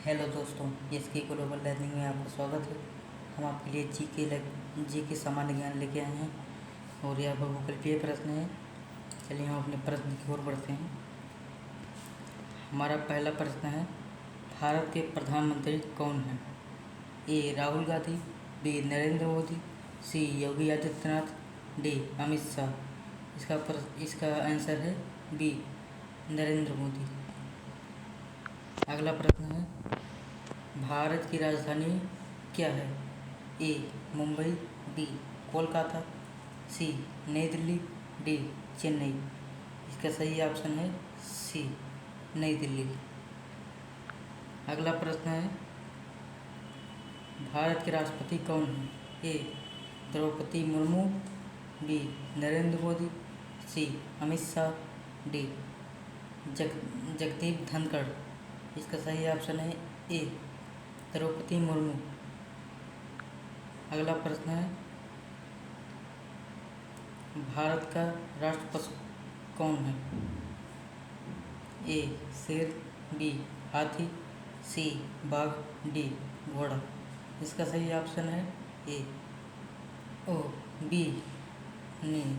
Hello दोस्तों, SK global learning में आपका स्वागत है। हम आपके लिए जी के सामान्य ज्ञान लेके आए हैं और यह बहुकल्पीय प्रश्न है। चलिए हम अपने प्रश्न की ओर बढ़ते हैं। हमारा पहला प्रश्न है, भारत के प्रधानमंत्री कौन हैं? ए राहुल गांधी, बी नरेंद्र मोदी, सी योगी आदित्यनाथ, डी अमित शाह। इसका आंसर है बी नरेंद्र मोदी। अगला प्रश्न है, भारत की राजधानी क्या है? ए मुंबई, बी कोलकाता, सी नई दिल्ली, डी चेन्नई। इसका सही ऑप्शन है सी नई दिल्ली। अगला प्रश्न है, भारत के राष्ट्रपति कौन हैं? ए द्रौपदी मुर्मू, बी नरेंद्र मोदी, सी अमित शाह, डी जगदीप धनखड़। इसका सही ऑप्शन है ए द्रौपदी मुर्मू। अगला प्रश्न है, भारत का राष्ट्र पशु कौन है? ए शेर, बी हाथी, सी बाघ, डी घोड़ा। इसका सही ऑप्शन है बी नहीं,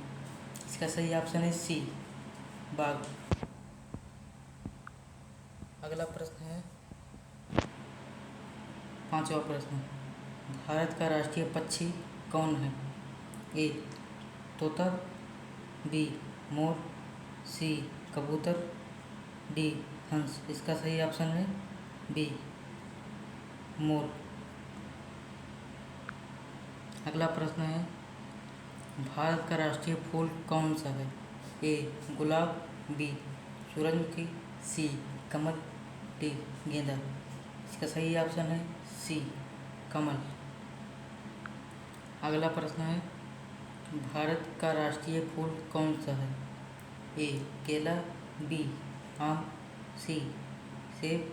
इसका सही ऑप्शन है सी बाघ। अगला प्रश्न है, पांचवा प्रश्न, भारत का राष्ट्रीय पक्षी कौन है? ए तोता, बी मोर, सी कबूतर, डी हंस। इसका सही ऑप्शन है बी मोर। अगला प्रश्न है, भारत का राष्ट्रीय फूल कौन सा है? ए गुलाब, बी सूरजमुखी, सी कमल, डी गेंदा। इसका सही ऑप्शन है सी कमल। अगला प्रश्न है, भारत का राष्ट्रीय फूल कौन सा है? ए केला, बी आम, सी सेब,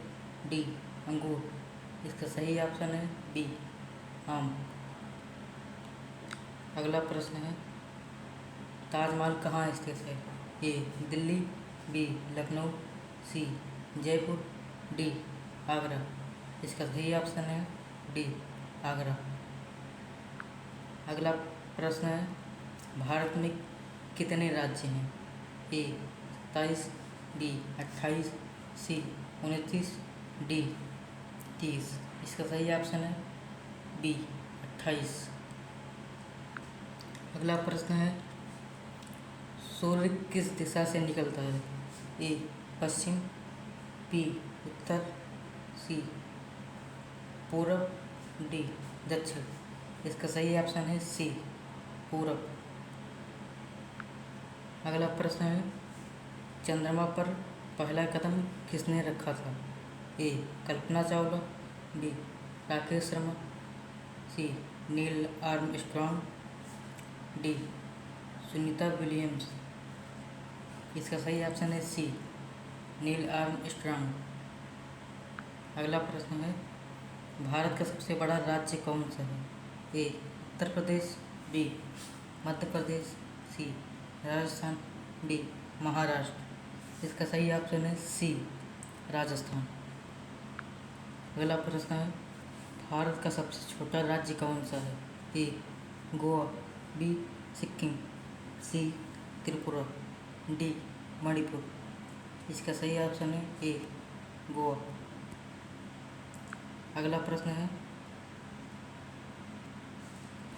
डी अंगूर। इसका सही ऑप्शन है बी आम। अगला प्रश्न है, ताजमहल कहाँ स्थित है? ए दिल्ली, बी लखनऊ, सी जयपुर, डी आगरा। इसका सही ऑप्शन है डी आगरा। अगला प्रश्न है, भारत में कितने राज्य हैं? ए 27, बी 28, सी 29, डी 30। इसका सही ऑप्शन है बी 28। अगला प्रश्न है, सूर्य किस दिशा से निकलता है? ए पश्चिम, बी उत्तर, सी पूरब, डी दक्षिण। इसका सही ऑप्शन है सी पूरब। अगला प्रश्न है, चंद्रमा पर पहला कदम किसने रखा था? A Kalpana Chawla, B Rakesh Sharma, C Neil Armstrong, D Sunita Williams. इसका सही ऑप्शन है सी नील आर्मस्ट्रॉन्ग। अगला प्रश्न है, भारत का सबसे बड़ा राज्य कौन सा है? ए उत्तर प्रदेश, बी मध्य प्रदेश, सी राजस्थान, डी महाराष्ट्र। इसका सही ऑप्शन है सी राजस्थान। अगला प्रश्न है, भारत का सबसे छोटा राज्य कौन सा है? ए गोवा, बी सिक्किम, सी त्रिपुरा, डी मणिपुर। इसका सही ऑप्शन है ए गोवा। अगला प्रश्न है,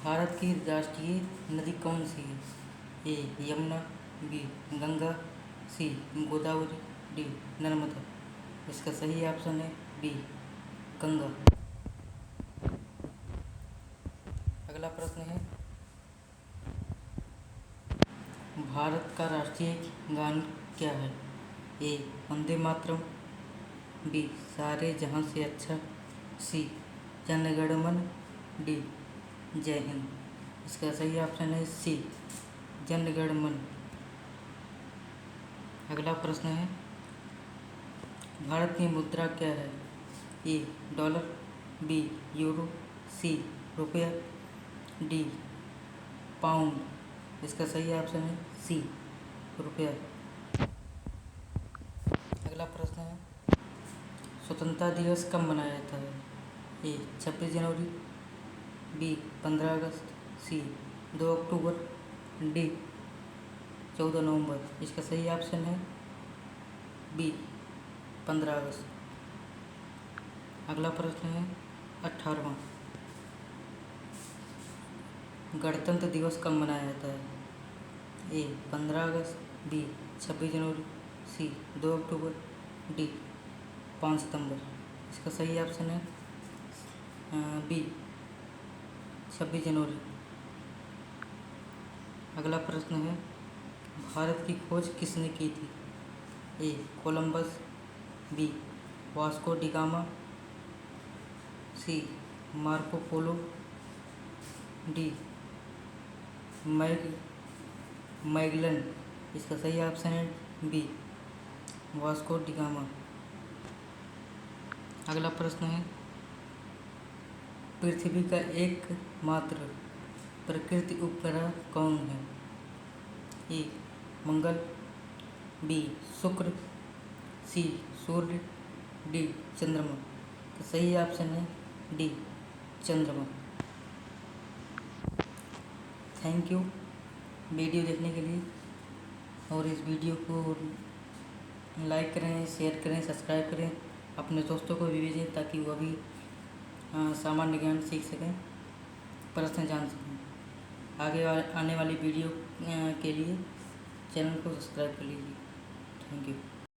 भारत की राष्ट्रीय नदी कौन सी है? ए यमुना, बी गंगा, सी गोदावरी, डी नर्मदा। इसका सही ऑप्शन है बी गंगा। अगला प्रश्न है, भारत का राष्ट्रीय गान क्या है? ए वंदे मातरम, बी सारे जहां से अच्छा, सी जन गण मन, डी जय हिंद। इसका सही ऑप्शन है सी जन गण मन। अगला प्रश्न है, भारत की मुद्रा क्या है? ए डॉलर, बी यूरो, सी रुपया, डी पाउंड। इसका सही ऑप्शन है सी रुपया। अगला प्रश्न है, स्वतंत्रता दिवस कब मनाया जाता है? ए 26 जनवरी, बी 15 अगस्त, सी 2 अक्टूबर, डी 14 नवंबर। इसका सही ऑप्शन है बी 15 अगस्त। अगला प्रश्न है 18वां। गणतंत्र दिवस कब मनाया जाता है? ए 15 अगस्त, बी 26 जनवरी, सी 2 अक्टूबर, डी 5 सितंबर। इसका सही ऑप्शन है बी 26 जनवरी। अगला प्रश्न है भारत की खोज किसने की थी? A Columbus, B Vasco da Gama, C Marco Polo, D Magellan. इसका सही ऑप्शन है बी वास्को डी गामा। अगला प्रश्न है पृथ्वी का एकमात्र प्रकृति उपग्रह कौन है? ए मंगल, बी शुक्र, सी सूर्य, डी चंद्रमा। तो सही ऑप्शन है डी चंद्रमा। थैंक यू वीडियो देखने के लिए, और इस वीडियो को लाइक करें, शेयर करें, सब्सक्राइब करें, अपने दोस्तों को भी भेजें ताकि वह भी सामान्य ज्ञान सीख सकें, प्रश्न जान सकें। आगे आने वाली वीडियो के लिए चैनल को सब्सक्राइब कर लीजिए। Thank you.